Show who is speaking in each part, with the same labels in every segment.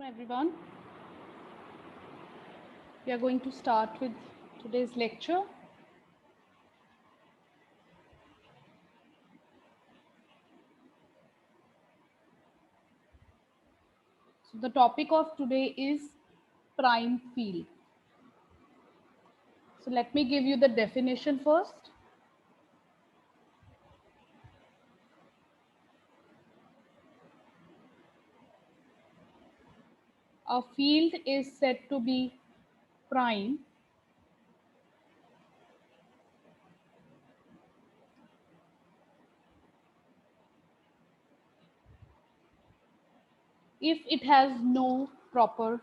Speaker 1: Everyone, we are going to start with today's lecture. So the topic of today is prime field. So let me give you the definition first. A field is said to be prime if it has no proper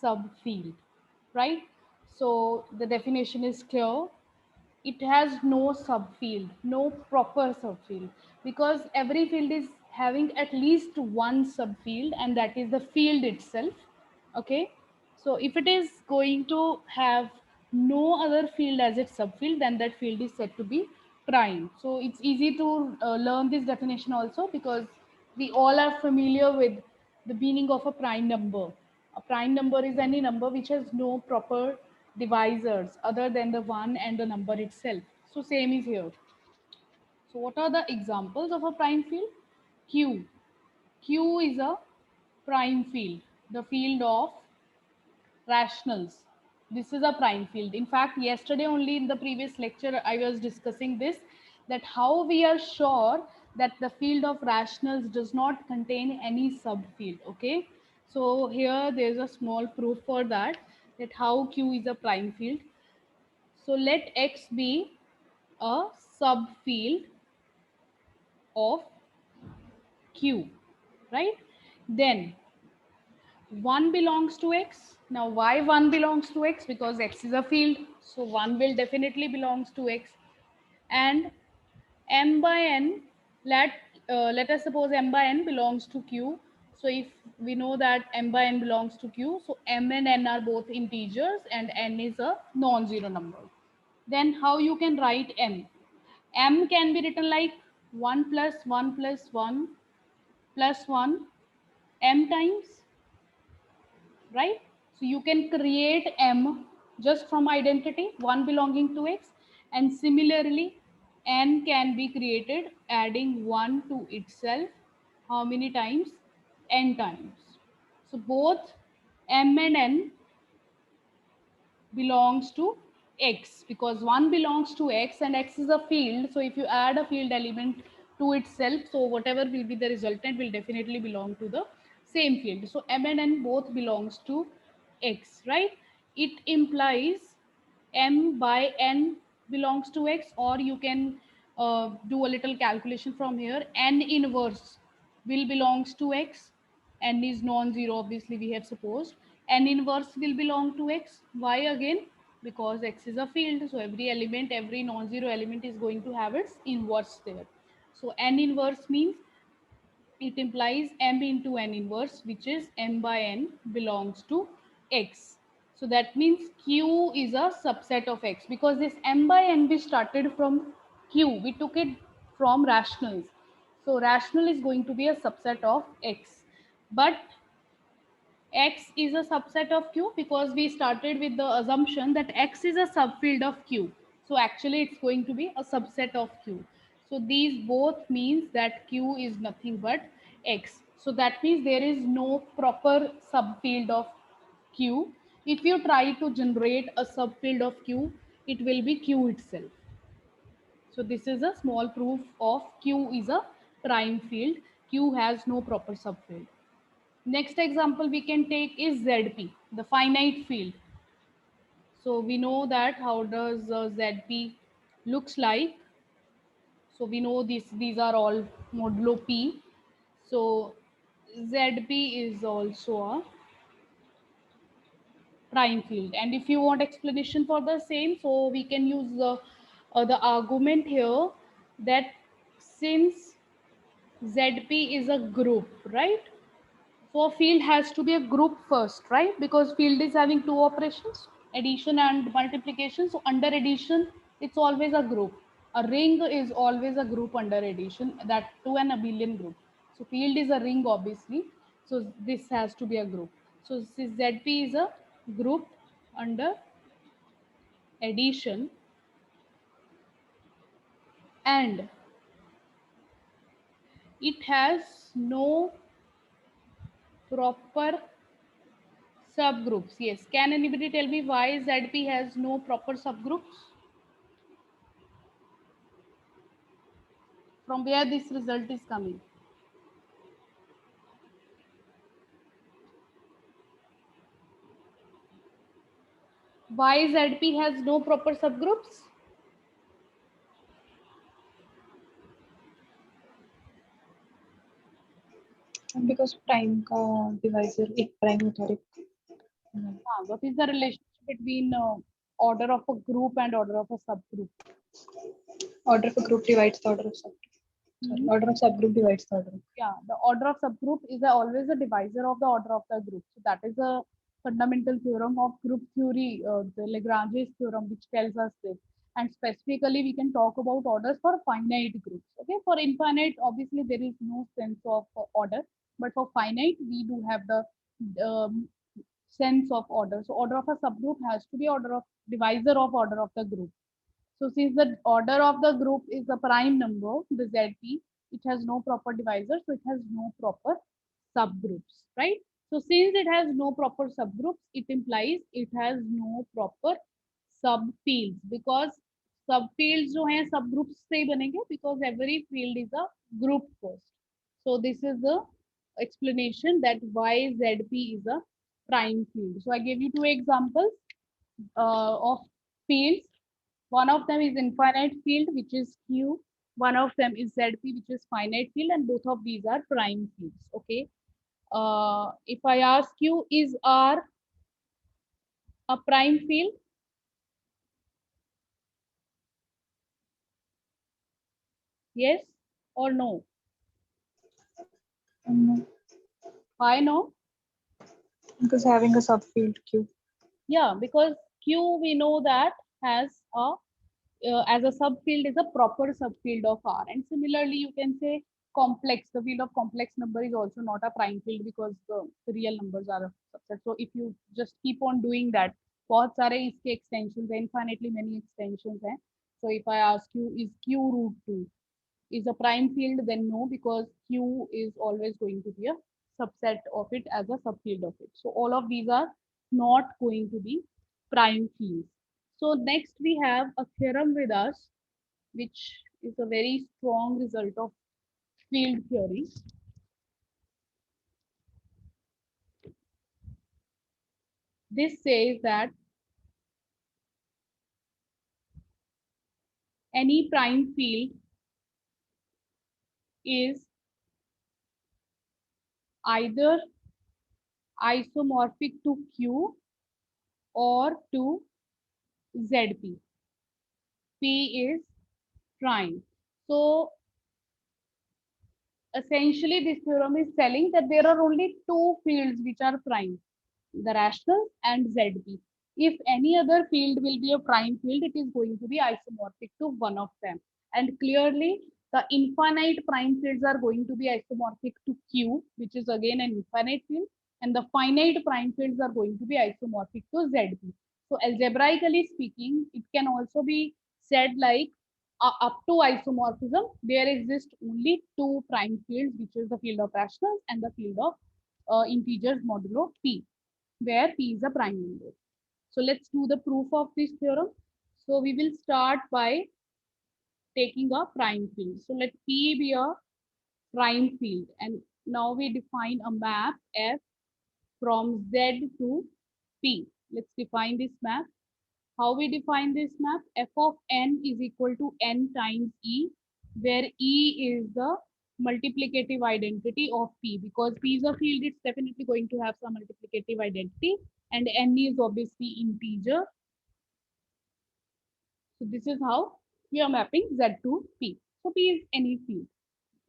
Speaker 1: subfield, right? So the definition is clear. It has no subfield, no proper subfield, because every field is having at least one subfield, and that is the field itself. Okay, so if it is going to have no other field as its subfield, then that field is said to be prime. So it's easy to learn this definition also, because we all are familiar with the meaning of a prime number. A prime number is any number which has no proper divisors other than the one and the number itself. So same is here. So what are the examples of a prime field? Q. Q is a prime field, the field of rationals. This is a prime field. In fact, yesterday only in the previous lecture, I was discussing this, that how we are sure that the field of rationals does not contain any subfield. Okay. So here there is a small proof for that, that how Q is a prime field. So let X be a subfield of Q, right? Then 1 belongs to X. Now, why 1 belongs to X? Because X is a field. So 1 will definitely belongs to X. And M by N, let us suppose M by N belongs to Q. So if we know that M by N belongs to Q, so M and N are both integers and N is a non-zero number. Then how you can write M? M can be written like 1 plus 1 plus 1 plus 1 M times, right? So you can create M just from identity, 1 belonging to X, and similarly, N can be created adding 1 to itself. How many times? N times. So both M and N belongs to X, because 1 belongs to X and X is a field. So if you add a field element to itself, so whatever will be the resultant will definitely belong to the same field. So M and N both belongs to X, right? It implies M by N belongs to X, or you can do a little calculation from here. N inverse will belongs to X. N is non-zero, obviously we have supposed. N inverse will belong to X. Why again? Because X is a field. So every element, every non-zero element is going to have its inverse there. So N inverse means it implies M into N inverse, which is M by N belongs to X. So that means Q is a subset of X, because this M by N we started from Q. We took it from rationals. So rational is going to be a subset of X. But X is a subset of Q because we started with the assumption that X is a subfield of Q. So actually it's going to be a subset of Q. So these both means that Q is nothing but X. So that means there is no proper subfield of Q. If you try to generate a subfield of Q, it will be Q itself. So this is a small proof of Q is a prime field. Q has no proper subfield. Next example we can take is ZP, the finite field. So we know that how does ZP looks like. So we know these are all modulo P. So ZP is also a prime field. And if you want explanation for the same, so we can use the argument here that since ZP is a group, right? So a field has to be a group first, right? Because field is having two operations, addition and multiplication. So under addition, it's always a group. A ring is always a group under addition, that to an abelian group. So field is a ring, obviously. So this has to be a group. So this ZP is a group under addition, and it has no proper subgroups. Yes. Can anybody tell me why ZP has no proper subgroups? From where this result is coming? Why ZP has no proper subgroups?
Speaker 2: because prime का divisor एक prime होता है
Speaker 1: What is the relationship between order of a group and order of a subgroup?
Speaker 2: order of a group divides the order of subgroup. Sorry, order of subgroup divides the order.
Speaker 1: Yeah, the order of subgroup is always a divisor of the order of the group. So that is a fundamental theorem of group theory, the Lagrange's theorem, which tells us this. And specifically, we can talk about orders for finite groups. Okay, for infinite, obviously there is no sense of order, but for finite, we do have the um, sense of order. So order of a subgroup has to be order of divisor of order of the group. So since the order of the group is a prime number, the ZP, it has no proper divisor, so it has no proper subgroups, right? So since it has no proper subgroups, it implies it has no proper subfields, because subfields जो हैं subgroups से ही बनेंगे, because every field is a group first. So this is the explanation that why ZP is a prime field. So I gave you two examples of fields. One of them is infinite field, which is Q. One of them is ZP, which is finite field, and both of these are prime fields. Okay. If I ask you, is R a prime field? Yes or no? Why no?
Speaker 2: Because having a subfield Q.
Speaker 1: Yeah, because Q we know that has a as a subfield is a proper subfield of R. And similarly, you can say complex. The field of complex number is also not a prime field because the real numbers are a subset. So if you just keep on doing that, बहुत सारे इसके extensions हैं, infinitely many extensions हैं. So if I ask you, is Q root 2 is a prime field? Then no, because Q is always going to be a subset of it as a subfield of it. So all of these are not going to be prime fields. So next we have a theorem with us, which is a very strong result of field theory. This says that any prime field is either isomorphic to Q or to ZP. P is prime. So essentially this theorem is telling that there are only two fields which are prime, the rational and ZP. If any other field will be a prime field, it is going to be isomorphic to one of them. And clearly the infinite prime fields are going to be isomorphic to Q, which is again an infinite field, and the finite prime fields are going to be isomorphic to ZP. So algebraically speaking, it can also be said like up to isomorphism, there exist only two prime fields, which is the field of rationals and the field of integers modulo P, where P is a prime number. So let's do the proof of this theorem. So we will start by taking a prime field. So let P be a prime field. And now we define a map F from Z to P. Let's define this map. How we define this map? F of n is equal to n times E, where E is the multiplicative identity of P. Because P is a field, it's definitely going to have some multiplicative identity, and n is obviously integer. So this is how we are mapping Z to P. So P is any field.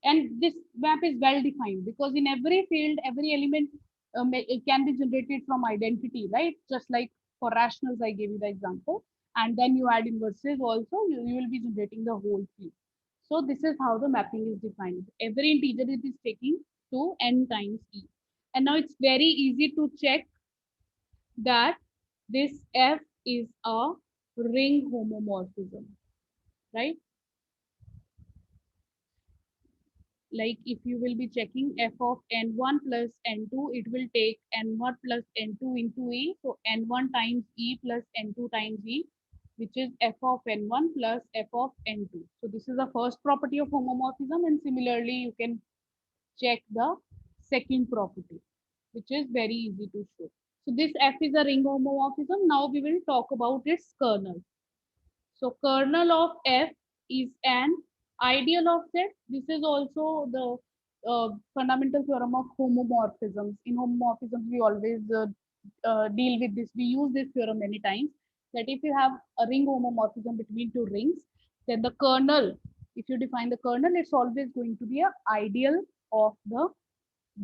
Speaker 1: And this map is well defined because in every field, every element it can be generated from identity, right? Just like for rationals, I gave you the example. And then you add inverses also, you will be generating the whole field. So this is how the mapping is defined. Every integer it is taking to n times E. And now it's very easy to check that this F is a ring homomorphism, right? Like if you will be checking f of n1 plus n2, it will take n1 plus n2 into e. So n1 times e plus n2 times e, which is f of n1 plus f of n2. So this is the first property of homomorphism, and similarly you can check the second property, which is very easy to show. So this f is a ring homomorphism. Now we will talk about its kernel. So kernel of F is an ideal of Z. This is also the fundamental theorem of homomorphisms. In homomorphisms, we always deal with this. We use this theorem many times, that if you have a ring homomorphism between two rings, then the kernel, if you define the kernel, it's always going to be an ideal of the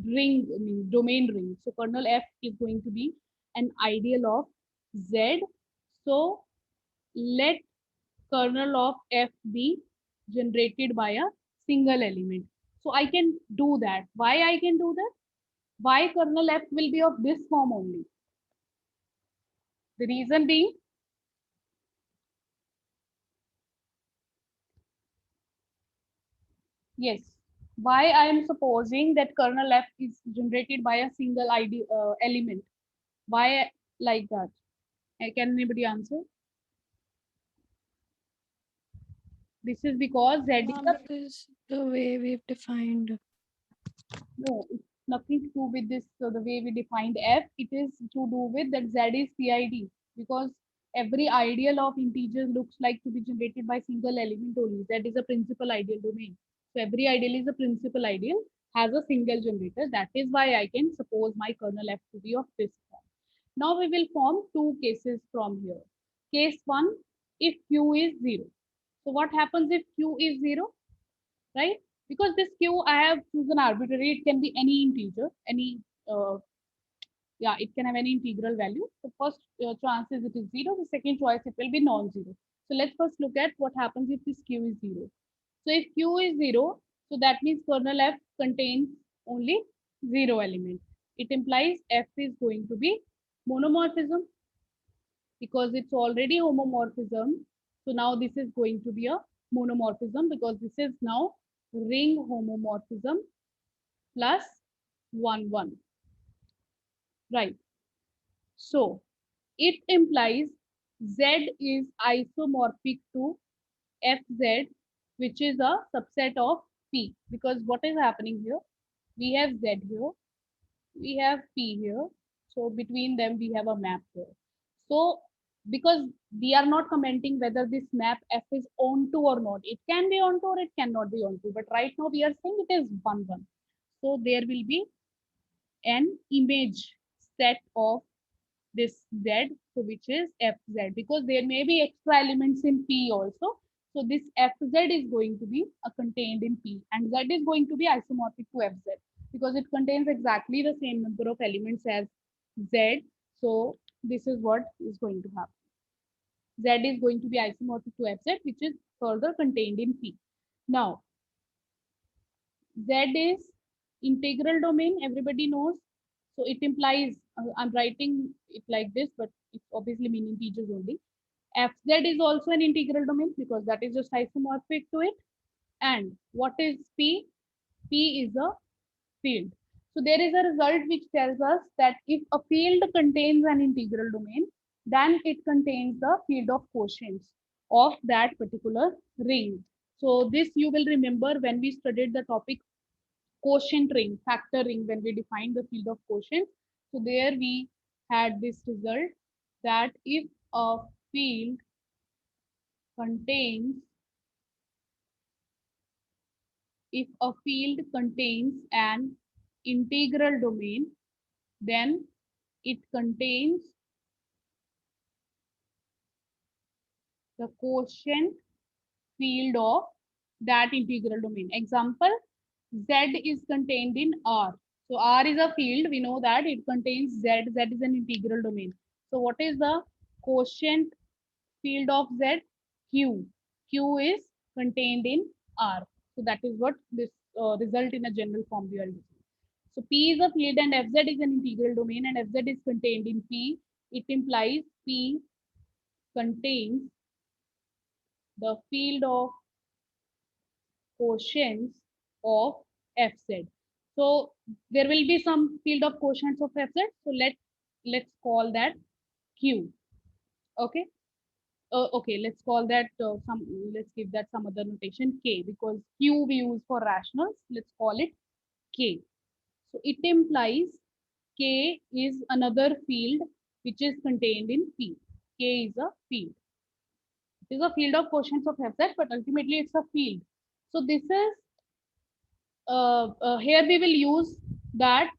Speaker 1: ring, I mean, domain ring. So kernel F is going to be an ideal of Z. So let kernel of F be generated by a single element. So I can do that. Why I can do that? Why kernel F will be of this form only? The reason being, yes, why I am supposing that kernel F is generated by a single ID element. Why like that? Can anybody answer? This is because Z is a,
Speaker 2: Because the way we've defined.
Speaker 1: no, it's nothing to do with this. So the way we defined F, it is to do with that Z is PID, because every ideal of integers looks like to be generated by single element only. That is a principal ideal domain. So every ideal is a principal ideal, has a single generator. That is why I can suppose my kernel F to be of this form. Now we will form two cases from here. Case one, if Q is 0. So what happens if Q is 0? Right? Because this Q I have chosen arbitrary, it can be any integer, any, yeah, it can have any integral value. The first chance is it is 0, the second choice it will be non-zero. So let's first look at what happens if this Q is 0. So if Q is 0, so that means kernel F contains only 0 element. It implies F is going to be monomorphism, because it's already homomorphism. So now this is going to be a monomorphism, because this is now ring homomorphism plus 1, 1. Right. So it implies Z is isomorphic to Fz, which is a subset of P. Because what is happening here? We have Z here, we have P here. So between them, we have a map here. So because we are not commenting whether this map F is onto or not, it can be onto or it cannot be onto. But right now we are saying it is 1, 1. So there will be an image set of this Z, so which is Fz, because there may be extra elements in P also. So this Fz is going to be contained in P, and Z is going to be isomorphic to Fz because it contains exactly the same number of elements as Z. So this is what is going to happen. Z is going to be isomorphic to Fz, which is further contained in P. Now, Z is integral domain, everybody knows. So it implies, I'm writing it like this, but it's obviously mean integers only. Fz is also an integral domain because that is just isomorphic to it. And what is P? P is a field. So there is a result which tells us that if a field contains an integral domain, then it contains the field of quotients of that particular ring. So this you will remember when we studied the topic quotient ring, factor ring, when we defined the field of quotient. So there we had this result that if a field contains, if a field contains an integral domain, then it contains the quotient field of that integral domain. Example, Z is contained in R. So R is a field, we know that it contains Z. Z is an integral domain. So what is the quotient field of Z? Q. Q is contained in R. So that is what this result in a general form we are using. So P is a field and Fz is an integral domain and Fz is contained in P. It implies P contains the field of quotients of Fz. So there will be some field of quotients of Fz. So let's call that Q. Okay. Okay, let's call that let's give that some other notation K, because Q we use for rationals. Let's call it K. So it implies K is another field which is contained in P. K is a field. It is a field of quotients of Fz, but ultimately it's a field. So this is here we will use that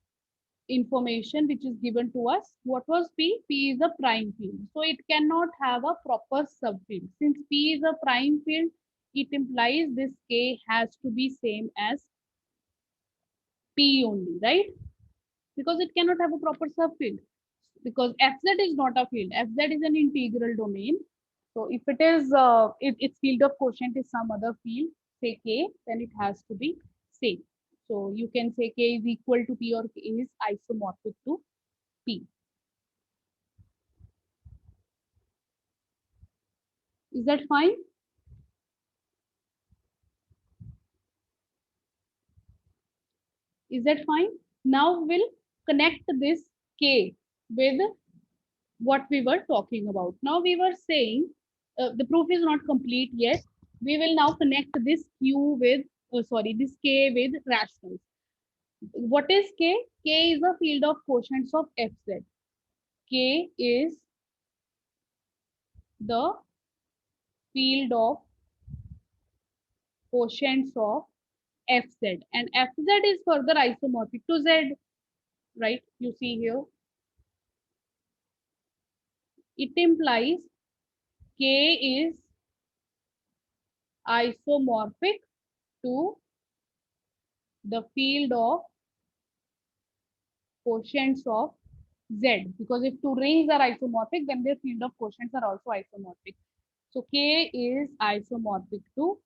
Speaker 1: information which is given to us. What was P? P is a prime field. So it cannot have a proper subfield. Since P is a prime field, it implies this K has to be same as P only, right? Because it cannot have a proper subfield. Because Fz is not a field. Fz is an integral domain. So if it is, its field of quotient is some other field, say K, then it has to be same. So you can say K is equal to P or K is isomorphic to P. Is that fine? Is that fine? Now we'll connect this K with what we were talking about. Now we were saying the proof is not complete yet. We will now connect this Q with, this K with rationals. What is K? K is a field of quotients of Fz. K is the field of quotients of Fz, and Fz is further isomorphic to Z, right? You see here. It implies K is isomorphic to the field of quotients of Z, because if two rings are isomorphic, then their field of quotients are also isomorphic. So K is isomorphic to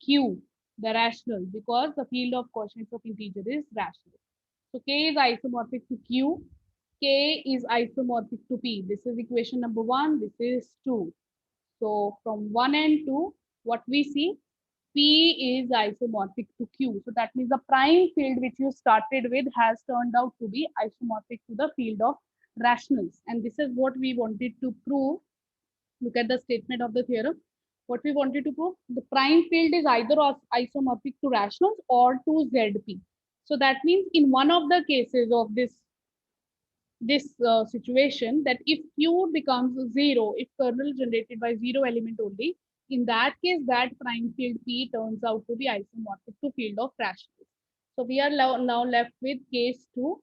Speaker 1: Q, the rational, because the field of quotients of integer is rational. So K is isomorphic to Q. K is isomorphic to P. This is equation number 1. This is 2. So from 1 and 2, what we see, P is isomorphic to Q. So that means the prime field which you started with has turned out to be isomorphic to the field of rationals. And this is what we wanted to prove. Look at the statement of the theorem. What we wanted to prove, the prime field is either isomorphic to rationals or to ZP. So that means in one of the cases of this situation, that if Q becomes 0, if kernel generated by 0 element only, in that case, that prime field P turns out to be isomorphic to field of rationals. So we are now left with case 2.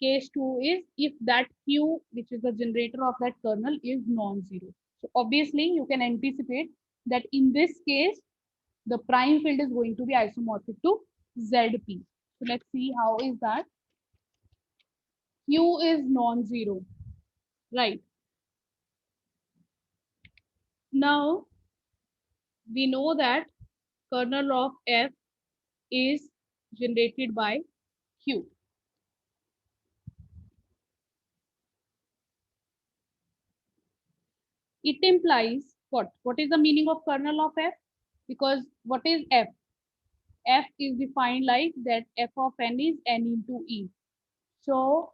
Speaker 1: Case 2 is if that Q, which is the generator of that kernel, is non-zero. So obviously, you can anticipate that in this case, the prime field is going to be isomorphic to ZP. So let's see how is that. Q is non-zero, right? Now, we know that kernel of F is generated by Q. It implies what? What is the meaning of kernel of F? Because what is F? F is defined like that F of n is n into E. So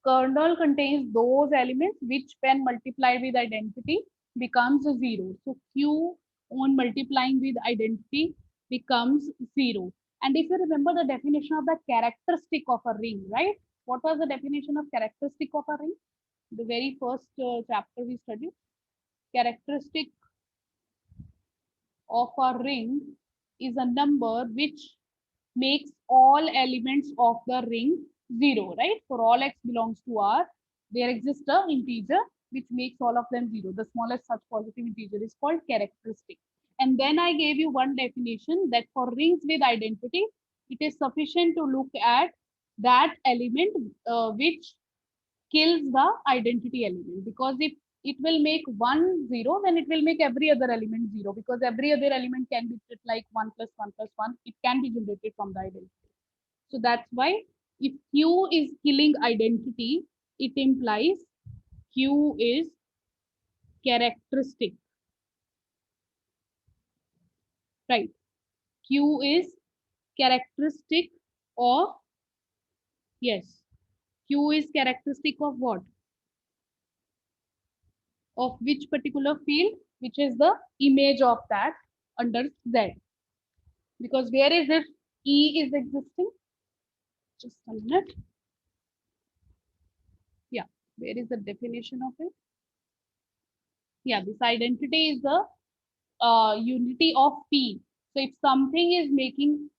Speaker 1: kernel contains those elements which when multiplied with identity becomes 0. So Q on multiplying with identity becomes 0. And if you remember the definition of the characteristic of a ring, right? What was the definition of characteristic of a ring? The very first chapter we studied. Characteristic of a ring is a number which makes all elements of the ring 0, right? For all x belongs to R, there exists a integer which makes all of them 0. The smallest such positive integer is called characteristic. And then I gave you one definition that for rings with identity, it is sufficient to look at that element which kills the identity element, because if it will make 1 0, then it will make every other element 0, because every other element can be treated like 1 plus 1 plus 1. It can be generated from the identity. So that's why If Q is killing identity, it implies Q is characteristic, right? Q is characteristic of, yes, Q is characteristic of what? Of which particular field, which is the image of that under Z. Because where is this E is existing? Just a minute. Yeah, where is the definition of it? Yeah, this identity is the unity of P. So if something is making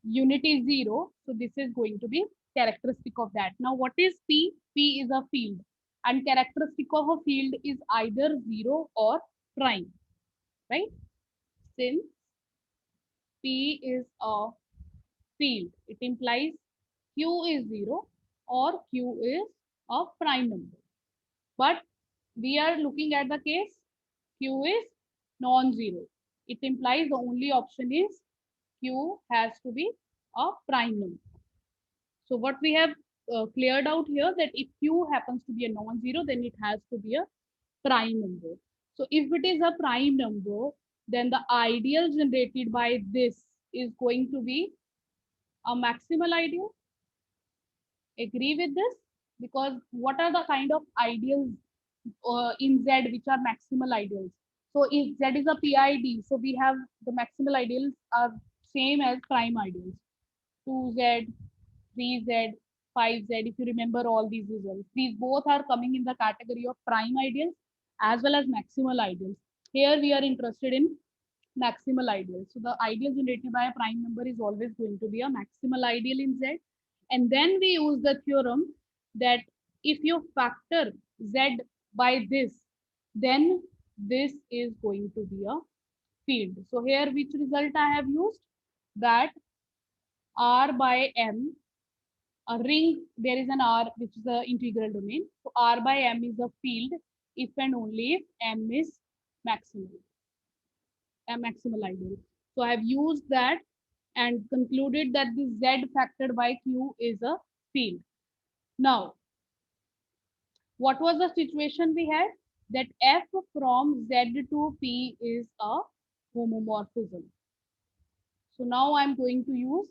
Speaker 1: unity 0, so this is going to be characteristic of that. Now what is P? P is a field, and characteristic of a field is either 0 or prime, right? Since P is a field, it implies Q is 0 or Q is a prime number. But we are looking at the case Q is non-zero. It implies the only option is Q has to be a prime number. So what we have cleared out here, that if Q happens to be a non-zero, then it has to be a prime number. So if it is a prime number, then the ideal generated by this is going to be a maximal ideal. Agree with this? Because what are the kind of ideals in Z which are maximal ideals? So if Z is a PID, so we have the maximal ideals are same as prime ideals. 2Z, 3Z, 5Z, if you remember all these results. These both are coming in the category of prime ideals as well as maximal ideals. Here we are interested in maximal ideal. So the ideal generated by a prime number is always going to be a maximal ideal in Z. And then we use the theorem that if you factor Z by this, then this is going to be a field. So here which result I have used? That R by M, a ring, there is an R which is the integral domain. So R by M is a field if and only if M is maximal, a maximal ideal. So I have used that and concluded that the Z factored by Q is a field. Now, what was the situation we had? That F from Z to P is a homomorphism. So now I'm going to use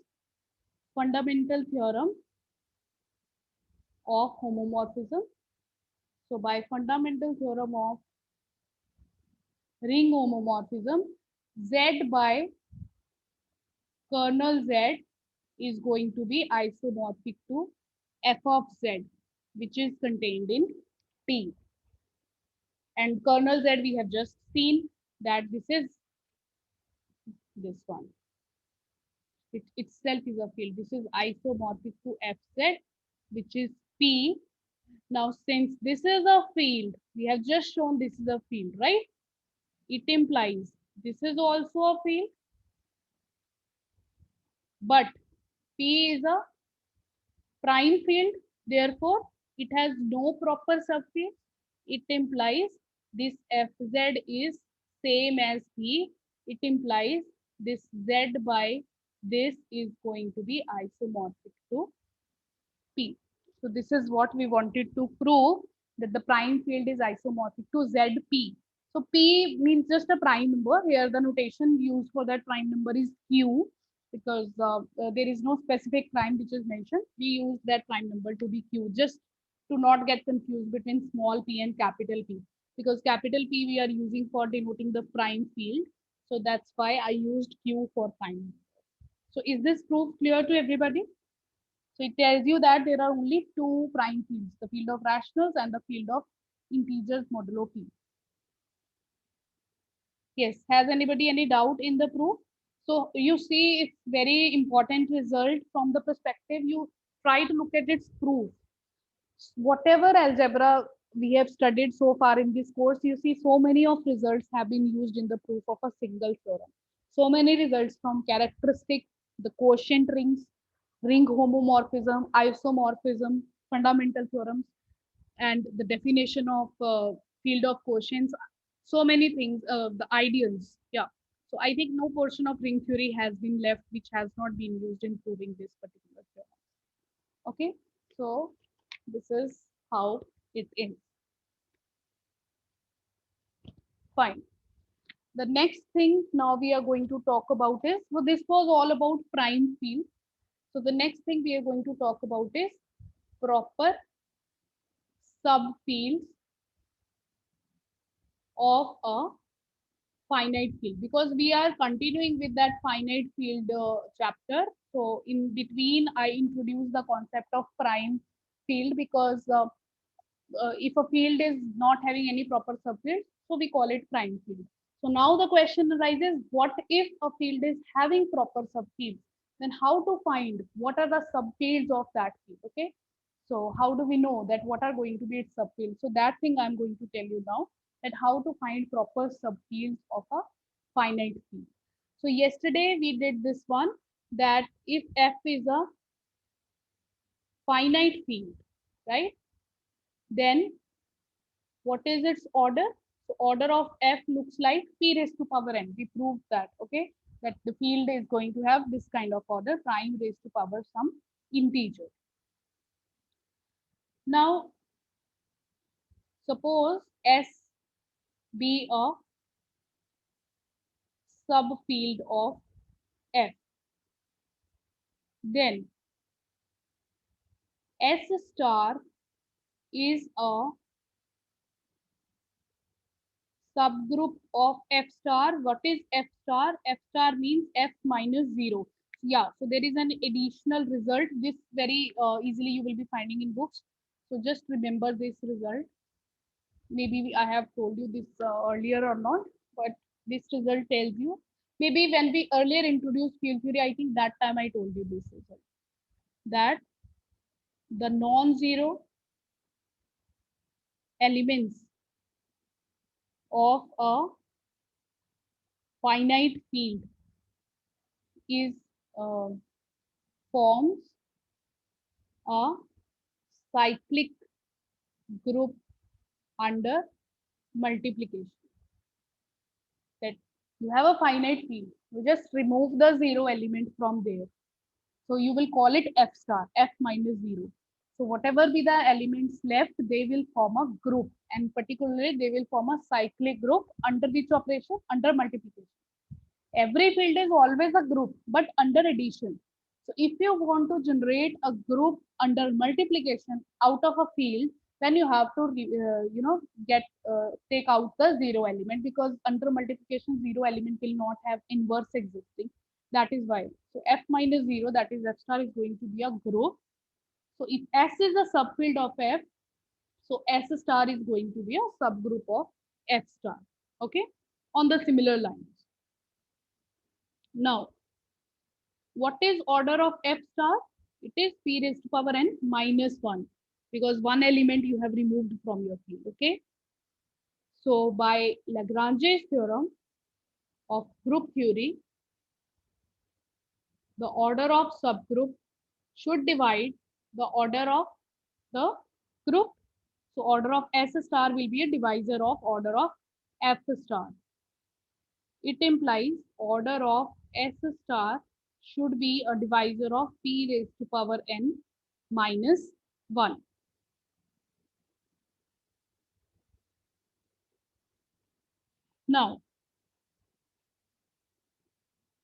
Speaker 1: fundamental theorem of homomorphism. So by fundamental theorem of ring homomorphism, Z by kernel Z is going to be isomorphic to F of Z, which is contained in P. And kernel Z we have just seen that this is this one. It itself is a field. This is isomorphic to Fz, which is P. Now, since this is a field, we have just shown this is a field, right? It implies this is also a field, but P is a prime field. Therefore, it has no proper subfield. It implies this Fz is same as P. It implies this Z by this is going to be isomorphic to P. So this is what we wanted to prove, that the prime field is isomorphic to ZP. So P means just a prime number. Here the notation used for that prime number is Q, because there is no specific prime which is mentioned. We use that prime number to be Q, just to not get confused between small p and capital P, because capital P we are using for denoting the prime field. So that's why I used Q for prime. So is this proof clear to everybody? So it tells you that there are only two prime fields, the field of rationals and the field of integers modulo P. Yes, has anybody any doubt in the proof? So you see, it's very important result from the perspective you try to look at its proof. Whatever algebra we have studied so far in this course, you see so many of results have been used in the proof of a single theorem. So many results from characteristic, the quotient rings, ring homomorphism, isomorphism, fundamental theorems, and the definition of field of quotients. So many things, the ideals. Yeah. So I think no portion of ring theory has been left which has not been used in proving this particular theorem. Okay, so this is how it is. Fine. The next thing now we are going to talk about is, so this was all about prime field. So the next thing we are going to talk about is proper subfields of a finite field, because we are continuing with that finite field chapter. So in between I introduced the concept of prime field, because if a field is not having any proper subfield, so we call it prime field. So now the question arises, what if a field is having proper subfields? Then how to find what are the subfields of that field? Okay. So how do we know that what are going to be its subfields? So that thing I'm going to tell you now, that how to find proper subfields of a finite field. So yesterday we did this one, that if F is a finite field, right? Then what is its order? So order of F looks like P raised to power n. We proved that, okay? That the field is going to have this kind of order, prime raised to power some integer. Now, suppose S be a subfield of F. Then S star is a subgroup of F star. What is F star? F star means F minus 0. Yeah, so there is an additional result. This very easily you will be finding in books. So just remember this result. Maybe I have told you this earlier or not, but this result tells you. Maybe when we earlier introduced field theory, I think that time I told you this result. That the non-zero elements of a finite field is uh, forms a cyclic group under multiplication. That you have a finite field, you just remove the zero element from there. So you will call it F star, F minus 0. So whatever be the elements left, they will form a group, and particularly they will form a cyclic group under which operation? Under multiplication. Every field is always a group, but under addition. So if you want to generate a group under multiplication out of a field, then you have to get take out the zero element, because under multiplication zero element will not have inverse existing. That is why. So F minus 0, that is F star, is going to be a group. So if S is a subfield of F, so S star is going to be a subgroup of F star. Okay, on the similar lines. Now, what is order of F star? It is P raised to power n minus 1, because one element you have removed from your field. Okay. So by Lagrange's theorem of group theory, the order of subgroup should divide the order of the group. So order of S star will be a divisor of order of F star. It implies order of S star should be a divisor of P raised to power n minus 1. Now,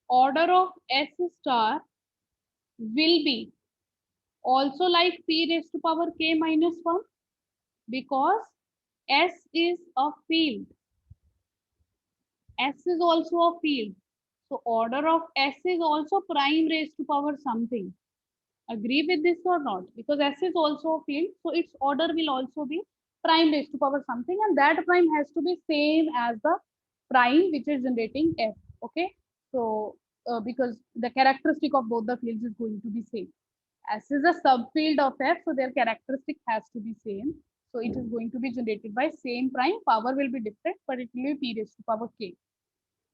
Speaker 1: order of S star will be also like P raised to power k minus 1, because S is a field. S is also a field. So order of S is also prime raised to power something. Agree with this or not? Because S is also a field, so its order will also be prime raised to power something, and that prime has to be same as the prime which is generating F. Okay, so because the characteristic of both the fields is going to be same. S is a subfield of F, so their characteristic has to be same. So it is going to be generated by same prime. Power will be different, but it will be P raised to power k.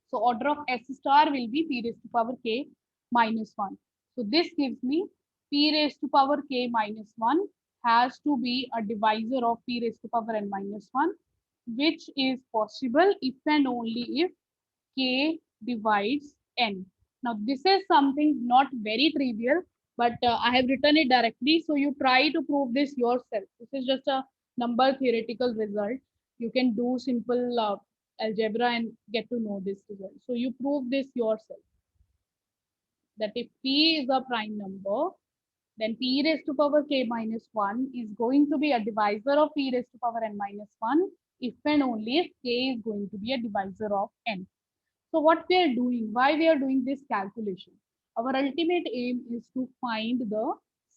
Speaker 1: So order of S star will be P raised to power k minus 1. So this gives me P raised to power k minus 1 has to be a divisor of P raised to power n minus 1, which is possible if and only if k divides n. Now this is something not very trivial, but I have written it directly. So you try to prove this yourself. This is just a number theoretical result. You can do simple algebra and get to know this result. So you prove this yourself, that if p is a prime number, then p raised to power k minus 1 is going to be a divisor of p raised to power n minus 1 if and only if k is going to be a divisor of n. So what we are doing, why we are doing this calculation? Our ultimate aim is to find the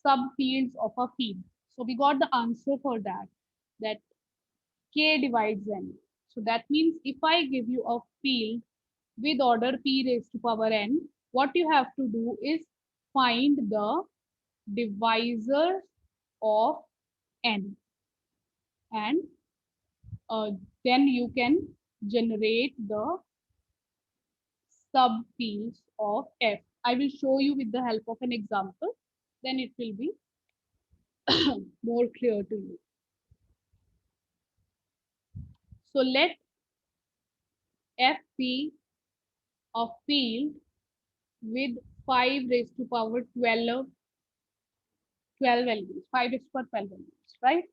Speaker 1: subfields of a field. So we got the answer for that, that k divides n. So that means if I give you a field with order p raised to power n, what you have to do is find the divisors of n, and then you can generate the subfields of f. I will show you with the help of an example, then it will be more clear to you. So let f be a field with 5 raised to power 12 elements, 5 raised to power 12 elements, right?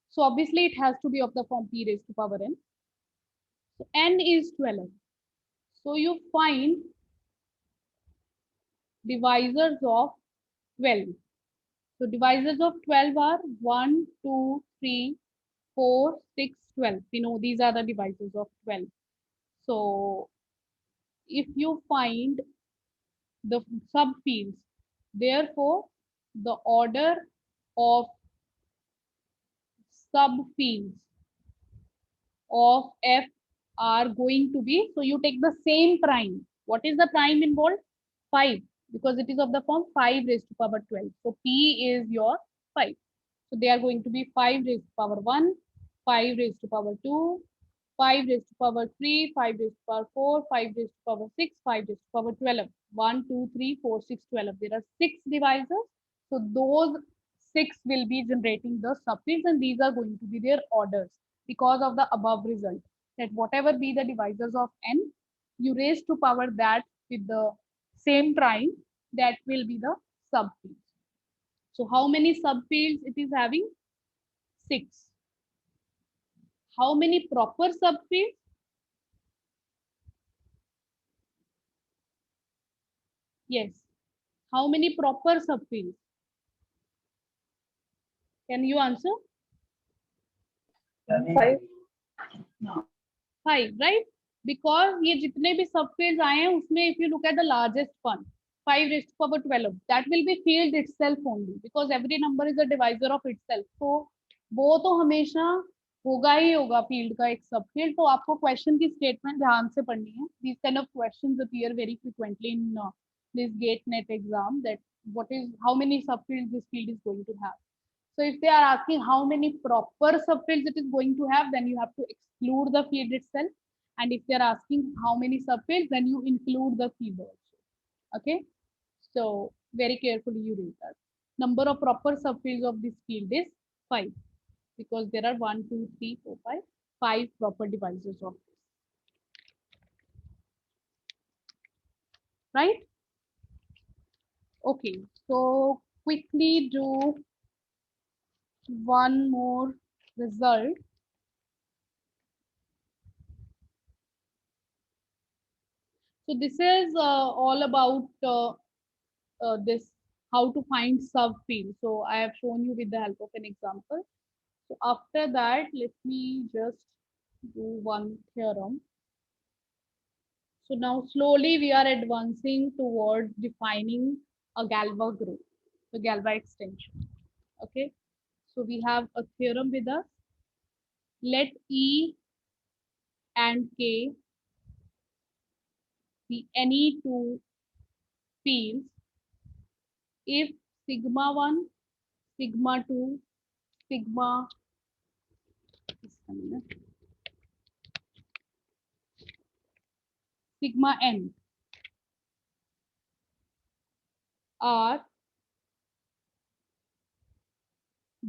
Speaker 1: So obviously it has to be of the form p raised to power n. So n is 12. So you find divisors of 12. So divisors of 12 are 1, 2, 3, 4, 6, 12. We know these are the divisors of 12. So if you find the subfields, therefore the order of subfields of f are going to be, so you take the same prime. What is the prime involved? 5, because it is of the form 5 raised to power 12. So p is your 5. So they are going to be 5 raised to power 1, 5 raised to power 2, 5 raised to power 3, 5 raised to power 4, 5 raised to power 6, 5 raised to power 12. 1, 2, 3, 4, 6, 12. There are 6 divisors. So those 6 will be generating the subfields, and these are going to be their orders because of the above result. That whatever be the divisors of n, you raise to power that with the same prime, that will be the subfields. So how many subfields it is having? 6. How many proper subfields? Yes. How many proper subfields? Can you answer?
Speaker 2: 5.
Speaker 1: 5, right? Because ये जितने भी subfields आए हैं उसमें if you look at the largest one, 5 raised to power 12, that will be field itself only, because every number is a divisor of itself. So वो तो हमेशा होगा ही होगा field का एक subfield. तो आपको question की statement ध्यान से पढ़नी है. These kind of questions appear very frequently in this GATE NET exam, that how many subfields this field is going to have. So if they are asking how many proper subfields it is going to have, then you have to exclude the field itself. And if they are asking how many subfields, then you include the field also. Okay. So very carefully you read that. Number of proper subfields of this field is 5, because there are 1, 2, 3, 4, 5 proper divisors of this. Right? Okay. So quickly do one more result. So this is all about this, how to find subfield. So I have shown you with the help of an example. So after that, let me just do one theorem. So now slowly we are advancing towards defining a Galois group, the Galois extension. Okay. So we have a theorem with us. Let E and K be any two fields if sigma 1, sigma 2, sigma sigma n are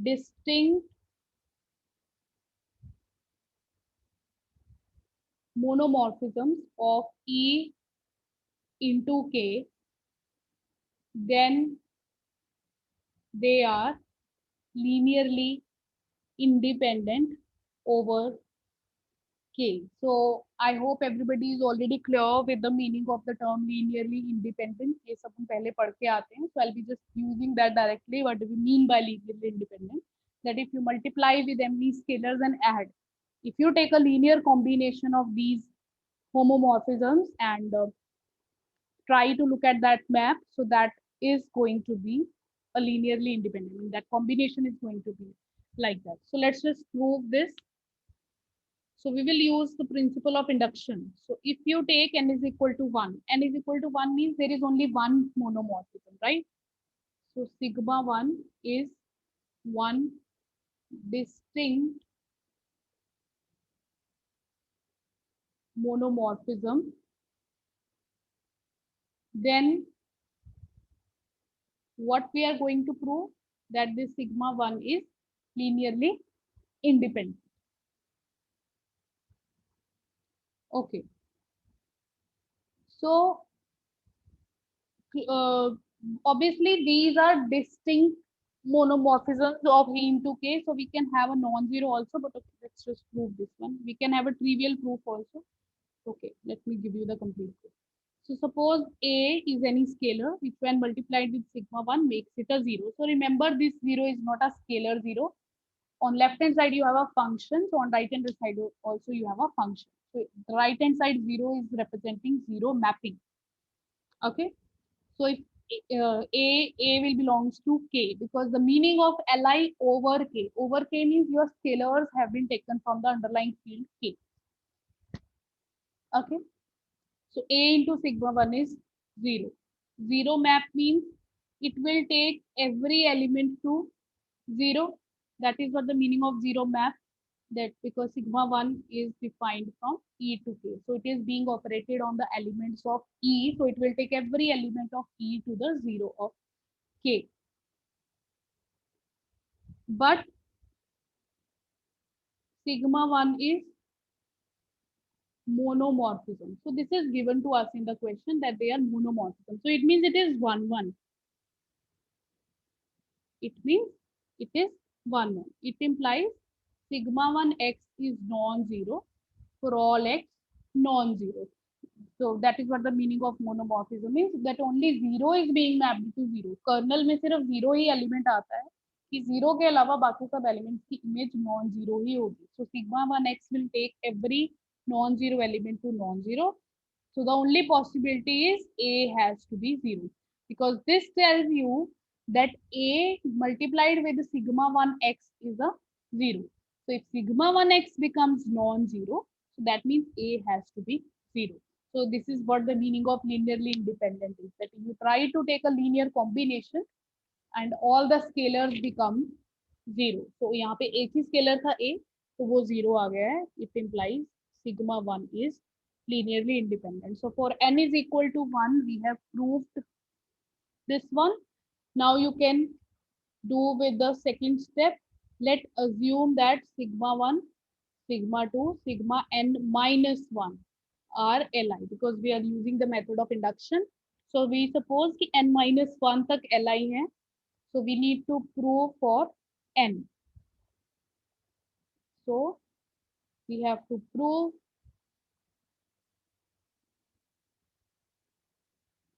Speaker 1: distinct monomorphisms of E into K then they are linearly independent over K. So I hope everybody is already clear with the meaning of the term linearly independent. ये सब हम पहले पढ़ के आते हैं. So I'll be just using that directly. What do we mean by linearly independent? That if you multiply with any scalars and add, if you take a linear combination of these homomorphisms and try to look at that map, so that is going to be a linearly independent. That combination is going to be like that. So let's just prove this. So we will use the principle of induction. So if you take n is equal to 1, n is equal to 1 means there is only one monomorphism, right? So sigma 1 is one distinct monomorphism. Then what we are going to prove? That this sigma 1 is linearly independent. Okay. So uh, obviously these are distinct monomorphisms of E into K. So we can have a non-zero also, but okay, let's just prove this one. We can have a trivial proof also. Okay, let me give you the complete proof. So suppose A is any scalar, which when multiplied with sigma 1 makes it a 0. So remember, this 0 is not a scalar 0. On left hand side, you have a function. So on right hand side also you have a function. So the right hand side 0 is representing 0 mapping. Okay. So if A will belongs to K, because the meaning of Li over K means your scalars have been taken from the underlying field K. Okay. So A into sigma 1 is 0. 0 map means it will take every element to 0. That is what the meaning of 0 map, that because sigma 1 is defined from E to K. So it is being operated on the elements of E. So it will take every element of E to the 0 of K. But sigma 1 is monomorphism. So this is given to us in the question that they are monomorphism. So it means it is 1, 1. It means it is 1, 1. It implies sigma 1 x is non-zero for all x non-zero. So that is what the meaning of monomorphism is, that only 0 is being mapped to 0. Colonel में सिर्फ 0 ही element आता है कि 0 के अलावा बाकी सब elements की इमेज नॉन जीरो ही होगी. So sigma 1x will take every non-zero element to non-zero. So the only possibility is A has to be 0, because this tells you that A multiplied with sigma 1x is a 0. So if sigma 1x becomes non-zero, so that means A has to be 0. So this is what the meaning of linearly independent is, that you try to take a linear combination and all the scalars become 0. So यहाँ पे एक ही scalar था A, तो वो 0 आ गया है. It implies sigma 1 is linearly independent. So for n is equal to 1, we have proved this one. Now you can do with the second step. Let's assume that sigma 1, sigma 2, sigma n minus 1 are Li, because we are using the method of induction. So we suppose कि n minus 1 तक Li है. So we need to prove for n. So we have to prove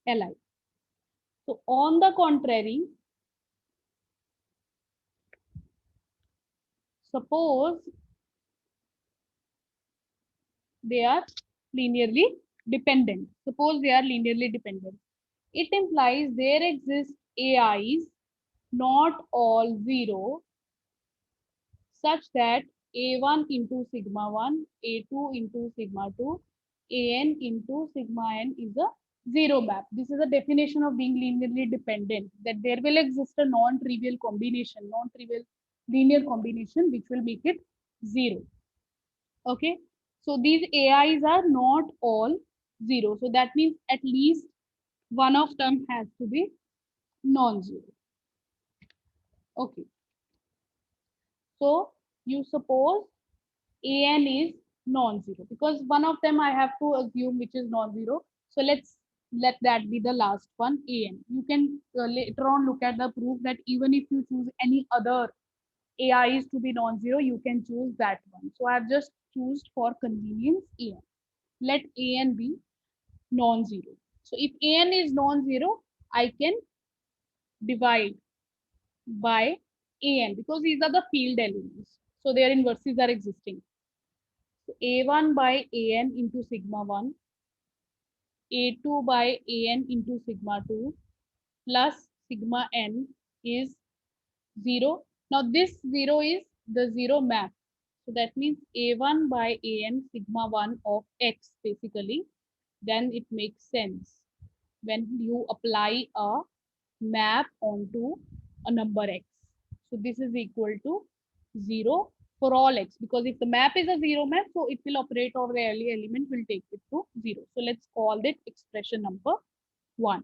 Speaker 1: Li. So on the contrary, suppose they are linearly dependent. Suppose they are linearly dependent. It implies there exist AIs, not all 0, such that A1 into sigma 1, A2 into sigma 2, AN into sigma n is a 0 map. This is a definition of being linearly dependent, that there will exist a non-trivial combination, non-trivial linear combination which will make it 0. Okay. So these AIs are not all 0. So that means at least one of them has to be non-zero. Okay. So you suppose AN is non-zero, because one of them I have to assume which is non-zero. So let's let that be the last one, an. You can later on look at the proof that even if you choose any other AIs to be non-zero, you can choose that one. So I have just choose for convenience an. Let an be non-zero. So if an is non-zero, I can divide by an because these are the field elements. So their inverses are existing. So a1 by an into sigma 1, a2 by an into sigma 2 plus sigma n is 0. Now this 0 is the 0 map. So that means a1 by an sigma 1 of x basically. Then it makes sense when you apply a map onto a number x. So this is equal to 0 for all x, because if the map is a 0 map, so it will operate over the early element, will take it to 0. So let's call it expression number 1.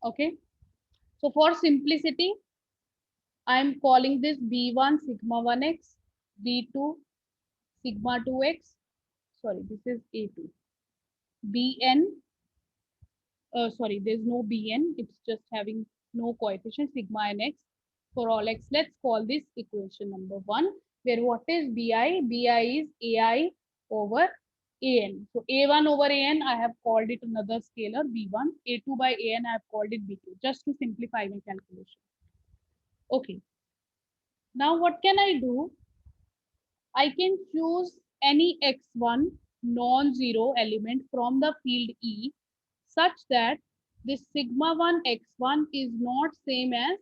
Speaker 1: Okay. So for simplicity, I am calling this b1 sigma 1x, b2 sigma 2x. Sorry, this is a2. bn, sorry, there's no bn, it's just having no coefficient, sigma and x for all x. Let's call this equation number 1, where what is bi? Bi is ai over an. So a1 over an, I have called it another scalar b1. A2 by an, I have called it b2, just to simplify my calculation. Okay. Now what can I do? I can choose any x1 non-zero element from the field E such that this sigma 1 x1 is not same as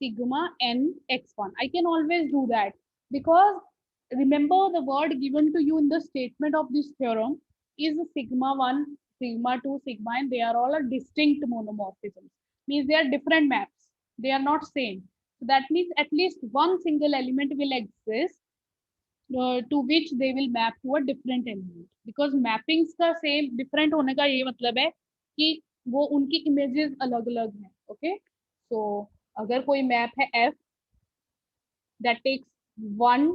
Speaker 1: sigma n x1. I can always do that because remember the word given to you in the statement of this theorem is sigma 1, sigma 2, sigma n. They are all a distinct monomorphisms. Means they are different maps. They are not same. So that means at least one single element will exist to which they will map to a different element, because mappings का same different होने का ये मतलब है कि वो उनकी images अलग अलग हैं. Okay, so अगर कोई map है f that takes 1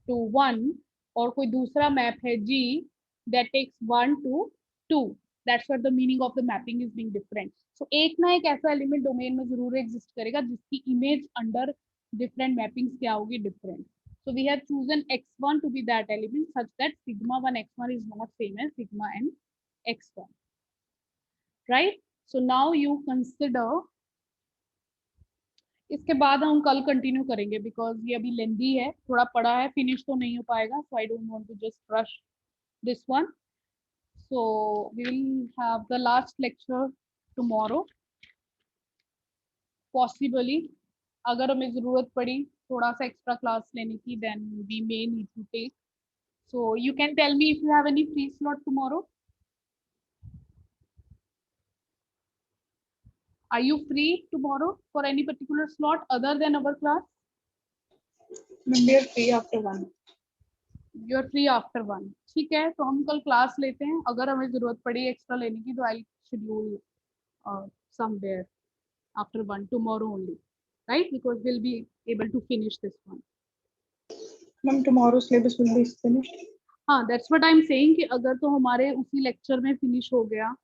Speaker 1: to 1 और कोई दूसरा map है g that takes 1 to 2, that's what the meaning of the mapping is being different. So एक ना एक ऐसा element domain में जरूर exist करेगा जिसकी image under different mappings क्या होगी, different. So we have chosen x1 to be that element such that sigma 1 x1 is not same as sigma n x1, right? So now you consider, इसके बाद हम कल continue करेंगे because ये अभी लेंदी है, थोड़ा पड़ा है, फिनिश तो नहीं हो पाएगा. So I don't want to just rush this one. So we will have the last lecture tomorrow possibly. अगर हमें जरूरत पड़ी थोड़ा सा एक्स्ट्रा क्लास लेने की then we may need to take. So you can tell me if you have any free slot tomorrow. Are you free tomorrow for any particular slot other than our class?
Speaker 2: Maybe you're free after 1.
Speaker 1: You're free after 1. ठीक है, तो हम कल class लेते हैं. अगर हमें जरूरत पड़ी एक्स्ट्रा लेने की तो I schedule somewhere after 1 tomorrow only, right? Because we'll be able to finish this one.
Speaker 2: Ma'am, tomorrow's syllabus will be finished.
Speaker 1: हाँ, that's what I'm saying कि अगर तो हमारे उसी लेक्चर में फिनिश हो गया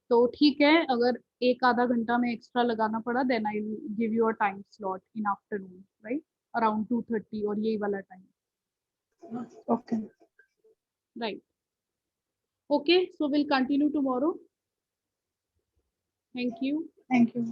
Speaker 1: तो ठीक है. अगर एक आधा घंटा में एक्स्ट्रा लगाना पड़ा then I give you a time slot in afternoon, right, around 2:30 और यही वाला time.
Speaker 2: Okay.
Speaker 1: Right. Okay, so we'll continue tomorrow. Thank you.
Speaker 2: Thank you.